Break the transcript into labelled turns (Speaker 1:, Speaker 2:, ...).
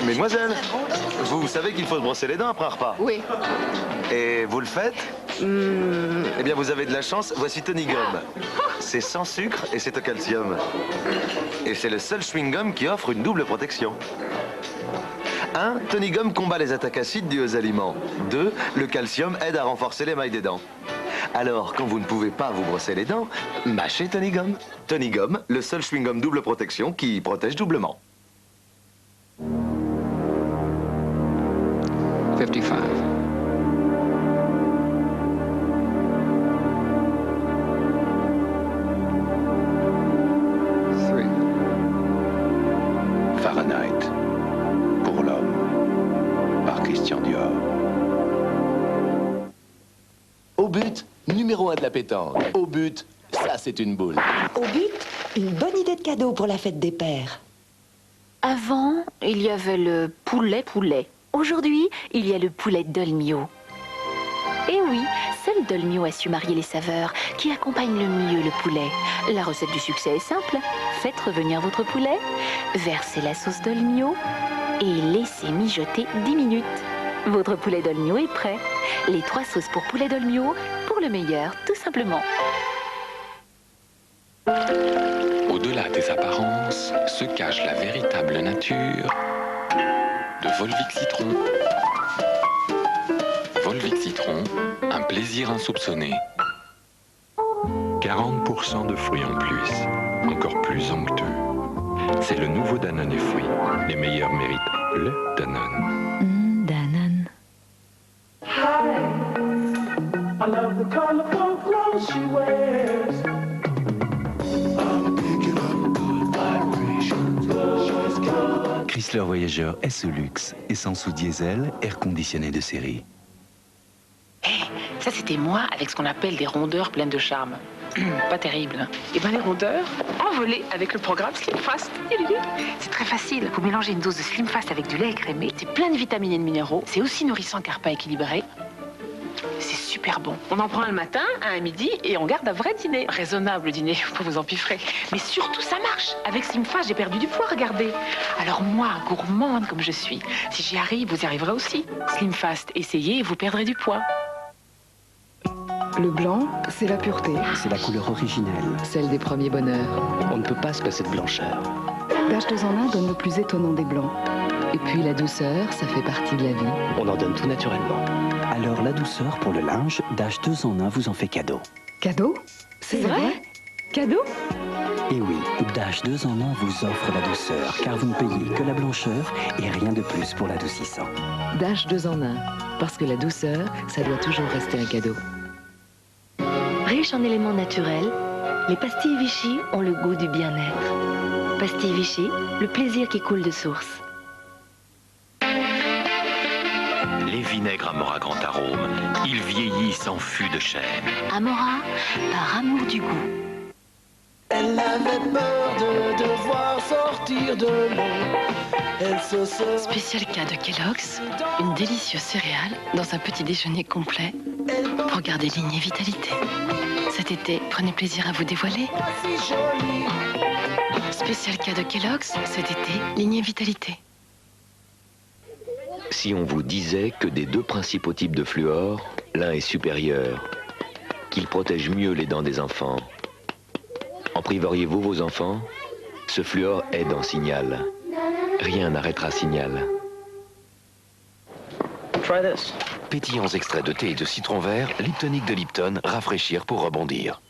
Speaker 1: Mesdemoiselles, vous savez qu'il faut se brosser les dents après un repas?
Speaker 2: Oui.
Speaker 1: Et vous le faites? Eh bien, vous avez de la chance, voici Tony Gum. C'est sans sucre et c'est au calcium. Et c'est le seul chewing-gum qui offre une double protection. 1. Tony Gum combat les attaques acides dues aux aliments. 2. Le calcium aide à renforcer l'émail des dents. Alors, quand vous ne pouvez pas vous brosser les dents, mâchez Tony Gum. Tony Gum, le seul chewing-gum double protection qui protège doublement.
Speaker 3: 55.
Speaker 4: Fahrenheit. Pour l'homme. Par Christian Dior.
Speaker 5: Au but, numéro 1 de la pétanque. Au but, ça c'est une boule.
Speaker 6: Au but, une bonne idée de cadeau pour la fête des pères.
Speaker 7: Avant, il y avait le poulet. Aujourd'hui, il y a le poulet Dolmio. Et oui, seul Dolmio a su marier les saveurs qui accompagnent le mieux le poulet. La recette du succès est simple. Faites revenir votre poulet, versez la sauce Dolmio et laissez mijoter 10 minutes. Votre poulet Dolmio est prêt. Les 3 sauces pour poulet Dolmio, pour le meilleur, tout simplement.
Speaker 3: Au-delà des apparences se cache la véritable nature de Volvic Citron. Volvic Citron, un plaisir insoupçonné. 40% de fruits en plus, encore plus onctueux. C'est le nouveau Danone et fruits. Les meilleurs méritent le Danone.
Speaker 7: Danone.
Speaker 8: I love the colorful clothes she wears. I'm picking up good vibrations.
Speaker 9: Chrysler Voyager SE Luxe, essence ou diesel, air conditionné de série.
Speaker 2: Ça, c'était moi avec ce qu'on appelle des rondeurs pleines de charme. Pas terrible. Et ben les rondeurs, envolées avec le programme Slim Fast. C'est très facile. Vous mélangez une dose de Slim Fast avec du lait écrémé. C'est plein de vitamines et de minéraux. C'est aussi nourrissant car pas équilibré. C'est super bon. On en prend un le matin, un à midi et on garde un vrai dîner. Raisonnable dîner, faut vous empiffrer. Mais surtout, ça marche. Avec Slim Fast, j'ai perdu du poids, regardez. Alors moi, gourmande comme je suis, si j'y arrive, vous y arriverez aussi. Slim Fast, essayez et vous perdrez du poids.
Speaker 10: Le blanc, c'est la pureté.
Speaker 11: C'est la couleur originelle.
Speaker 10: Celle des premiers bonheurs.
Speaker 11: On ne peut pas se passer de blancheur.
Speaker 10: D'H2 en 1 donne le plus étonnant des blancs. Et puis la douceur, ça fait partie de la vie.
Speaker 11: On en donne tout naturellement. Alors la douceur pour le linge, d'H2 en 1 vous en fait cadeau.
Speaker 10: Cadeau? C'est vrai? Cadeau?
Speaker 11: Et oui, d'H2 en 1 vous offre la douceur, car vous ne payez que la blancheur et rien de plus pour l'adoucissant.
Speaker 10: D'H2 en 1, parce que la douceur, ça doit toujours rester un cadeau.
Speaker 7: Riches en éléments naturels, les pastilles Vichy ont le goût du bien-être. Pastilles Vichy, le plaisir qui coule de source.
Speaker 4: Les vinaigres Amora Grand Arôme, ils vieillissent en fût de chêne.
Speaker 7: Amora, par amour du goût.
Speaker 8: Elle avait peur de devoir sortir de l'eau. Elle se serait...
Speaker 2: Spécial cas de Kellogg's, une délicieuse céréale dans un petit déjeuner complet pour garder ligne et vitalité. Cet été, prenez plaisir à vous dévoiler. Spécial cas de Kellogg's, cet été, ligne et vitalité.
Speaker 12: Si on vous disait que des 2 principaux types de fluor, l'un est supérieur, qu'il protège mieux les dents des enfants, en priveriez-vous vos enfants? Ce fluor aide en Signal. Rien n'arrêtera Signal.
Speaker 4: Pétillants extraits de thé et de citron vert, Liptonique de Lipton, rafraîchir pour rebondir.